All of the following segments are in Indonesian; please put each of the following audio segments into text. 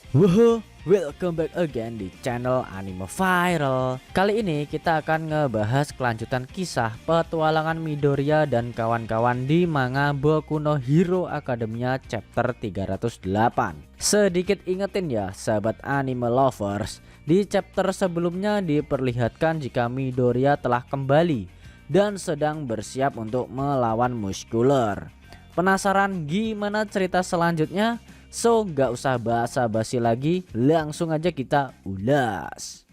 Wuhu, welcome back again di channel Anime Viral. Kali ini kita akan ngebahas kelanjutan kisah petualangan Midoriya dan kawan-kawan di manga Boku no Hero Academia chapter 308. Sedikit ingetin ya sahabat anime lovers, di chapter sebelumnya diperlihatkan jika Midoriya telah kembali dan sedang bersiap untuk melawan Muscular. Penasaran gimana cerita selanjutnya? So gak usah basa-basi lagi, langsung aja kita ulas.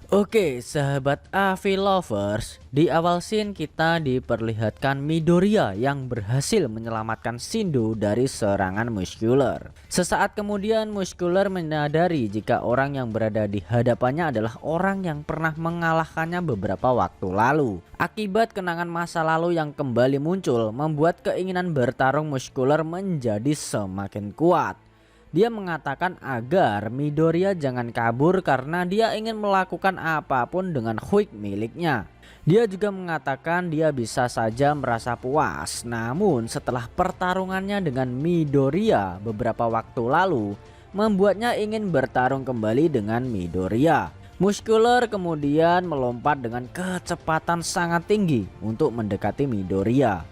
Oke sahabat AV lovers, di awal scene kita diperlihatkan Midoriya yang berhasil menyelamatkan Shindo dari serangan Muscular. Sesaat kemudian Muscular menyadari jika orang yang berada di hadapannya adalah orang yang pernah mengalahkannya beberapa waktu lalu. Akibat kenangan masa lalu yang kembali muncul membuat keinginan bertarung Muscular menjadi semakin kuat. Dia mengatakan agar Midoriya jangan kabur karena dia ingin melakukan apapun dengan Quick miliknya. Dia juga mengatakan dia bisa saja merasa puas, namun setelah pertarungannya dengan Midoriya beberapa waktu lalu membuatnya ingin bertarung kembali dengan Midoriya. Muscular kemudian melompat dengan kecepatan sangat tinggi untuk mendekati Midoriya.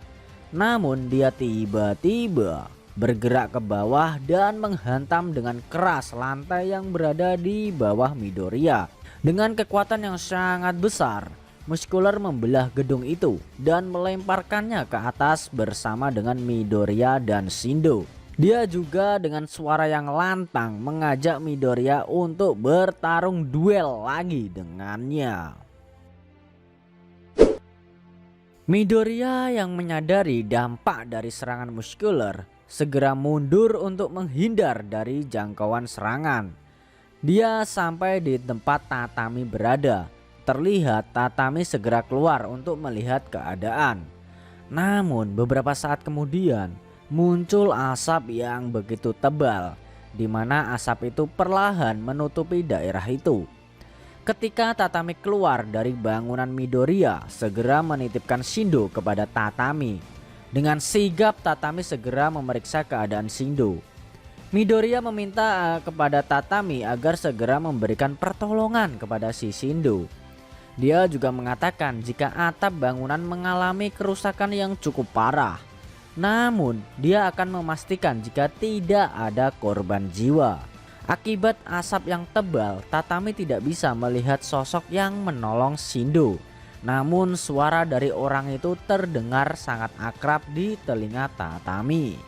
Namun dia tiba-tiba bergerak ke bawah dan menghantam dengan keras lantai yang berada di bawah Midoriya. Dengan kekuatan yang sangat besar, Muscular membelah gedung itu dan melemparkannya ke atas bersama dengan Midoriya dan Shindo. Dia juga dengan suara yang lantang mengajak Midoriya untuk bertarung duel lagi dengannya. Midoriya yang menyadari dampak dari serangan Muscular segera mundur untuk menghindar dari jangkauan serangan. Dia sampai di tempat Tatami berada. Terlihat Tatami segera keluar untuk melihat keadaan. Namun beberapa saat kemudian muncul asap yang begitu tebal, di mana asap itu perlahan menutupi daerah itu. Ketika Tatami keluar dari bangunan Midoriya segera menitipkan Shindo kepada Tatami. Dengan sigap Tatami segera memeriksa keadaan Shindo. Midoriya meminta kepada Tatami agar segera memberikan pertolongan kepada si Shindo. Dia juga mengatakan jika atap bangunan mengalami kerusakan yang cukup parah. Namun dia akan memastikan jika tidak ada korban jiwa. Akibat asap yang tebal, Tatami tidak bisa melihat sosok yang menolong Shindo. Namun suara dari orang itu terdengar sangat akrab di telinga Tatami.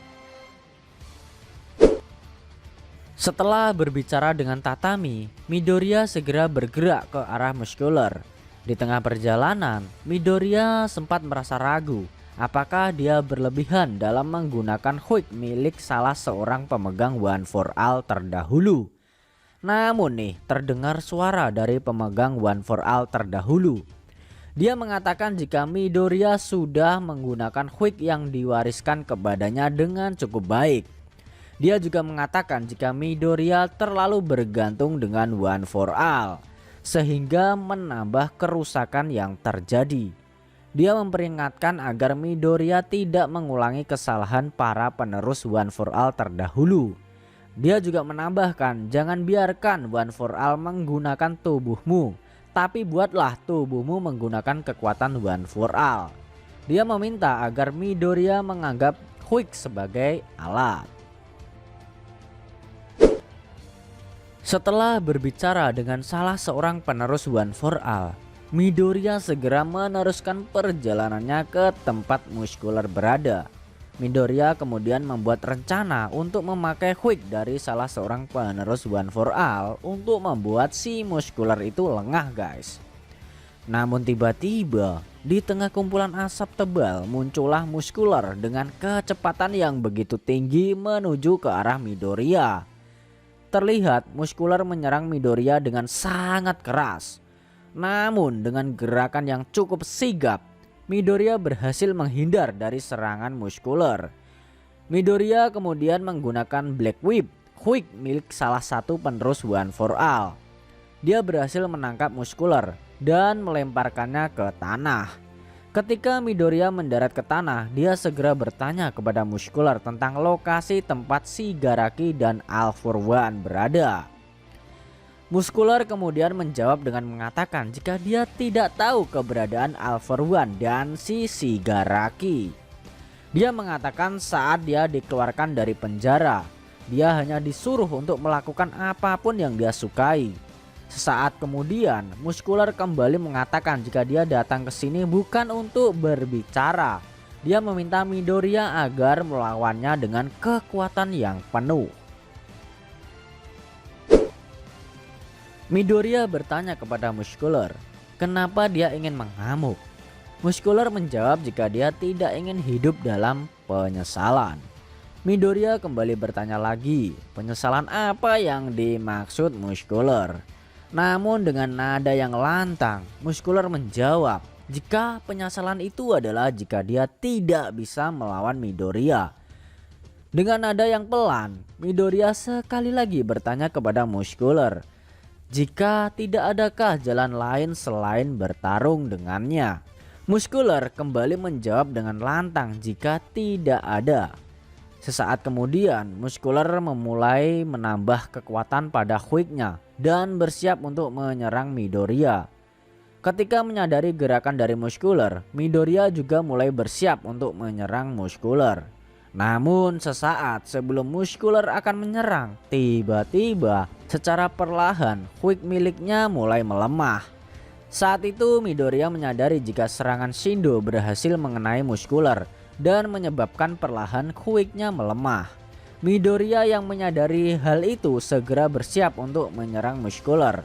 Setelah berbicara dengan Tatami, Midoriya segera bergerak ke arah Muscular. Di tengah perjalanan, Midoriya sempat merasa ragu apakah dia berlebihan dalam menggunakan Quick milik salah seorang pemegang One for All terdahulu. Namun nih, terdengar suara dari pemegang One for All terdahulu. Dia mengatakan jika Midoriya sudah menggunakan Quick yang diwariskan kepadanya dengan cukup baik. Dia juga mengatakan jika Midoriya terlalu bergantung dengan One for All, sehingga menambah kerusakan yang terjadi. Dia memperingatkan agar Midoriya tidak mengulangi kesalahan para penerus One for All terdahulu. Dia juga menambahkan jangan biarkan One for All menggunakan tubuhmu, tapi buatlah tubuhmu menggunakan kekuatan One for All. Dia meminta agar Midoriya menganggap Quick sebagai alat. Setelah berbicara dengan salah seorang penerus One for All, Midoriya segera meneruskan perjalanannya ke tempat Muscular berada. Midoriya kemudian membuat rencana untuk memakai Quick dari salah seorang penerus One for All untuk membuat si Muscular itu lengah guys. Namun tiba-tiba di tengah kumpulan asap tebal muncullah Muscular dengan kecepatan yang begitu tinggi menuju ke arah Midoriya. Terlihat Muscular menyerang Midoriya dengan sangat keras. Namun dengan gerakan yang cukup sigap, Midoriya berhasil menghindar dari serangan Muscular. Midoriya kemudian menggunakan Black Whip, Quick milik salah satu penerus One for All. Dia berhasil menangkap Muscular dan melemparkannya ke tanah. Ketika Midoriya mendarat ke tanah, dia segera bertanya kepada Muskular tentang lokasi tempat Shigaraki dan All For One berada. Muskular kemudian menjawab dengan mengatakan jika dia tidak tahu keberadaan All For One dan si Shigaraki. Dia mengatakan saat dia dikeluarkan dari penjara, dia hanya disuruh untuk melakukan apapun yang dia sukai. Sesaat kemudian, Muskular kembali mengatakan jika dia datang ke sini bukan untuk berbicara. Dia meminta Midoriya agar melawannya dengan kekuatan yang penuh. Midoriya bertanya kepada Muskular, kenapa dia ingin mengamuk. Muskular menjawab jika dia tidak ingin hidup dalam penyesalan. Midoriya kembali bertanya lagi, penyesalan apa yang dimaksud Muskular? Namun dengan nada yang lantang, Muskular menjawab jika penyesalan itu adalah jika dia tidak bisa melawan Midoriya. Dengan nada yang pelan, Midoriya sekali lagi bertanya kepada Muskular, jika tidak adakah jalan lain selain bertarung dengannya. Muskular kembali menjawab dengan lantang jika tidak ada. Sesaat kemudian, Muskular memulai menambah kekuatan pada Quick-nya dan bersiap untuk menyerang Midoriya. Ketika menyadari gerakan dari Muskular, Midoriya juga mulai bersiap untuk menyerang Muskular. Namun sesaat sebelum Muskular akan menyerang, tiba-tiba secara perlahan Quick miliknya mulai melemah. Saat itu Midoriya menyadari jika serangan Shindo berhasil mengenai Muskular dan menyebabkan perlahan Quick-nya melemah. Midoriya yang menyadari hal itu segera bersiap untuk menyerang Muskular.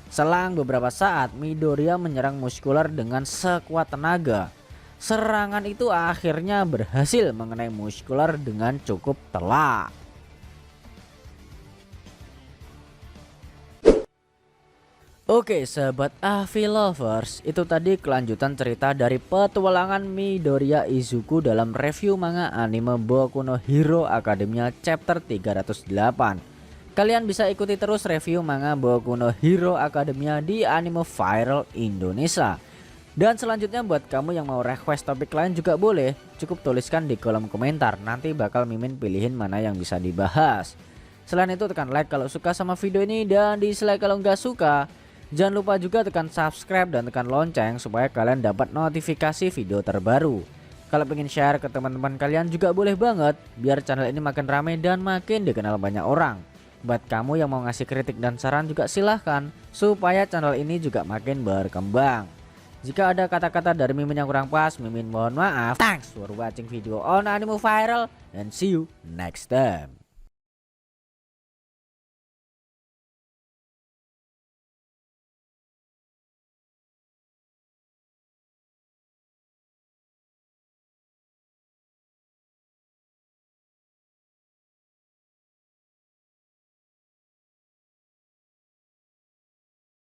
Selang beberapa saat Midoriya menyerang Muskular dengan sekuat tenaga. Serangan itu akhirnya berhasil mengenai Muskular dengan cukup telak. Oke sahabat AV Lovers, itu tadi kelanjutan cerita dari petualangan Midoriya Izuku dalam review manga anime Boku no Hero Academia chapter 308. Kalian bisa ikuti terus review manga Boku no Hero Academia di Anime Viral Indonesia. Dan selanjutnya buat kamu yang mau request topik lain juga boleh, cukup tuliskan di kolom komentar, nanti bakal Mimin pilihin mana yang bisa dibahas. Selain itu tekan like kalau suka sama video ini dan dislike kalau nggak suka. Jangan lupa juga tekan subscribe dan tekan lonceng supaya kalian dapat notifikasi video terbaru. Kalau pengen share ke teman-teman kalian juga boleh banget, biar channel ini makin rame dan makin dikenal banyak orang. Buat kamu yang mau ngasih kritik dan saran juga silahkan, supaya channel ini juga makin berkembang. Jika ada kata-kata dari Mimin yang kurang pas, Mimin mohon maaf. Thanks for watching video on Anime Viral and see you next time.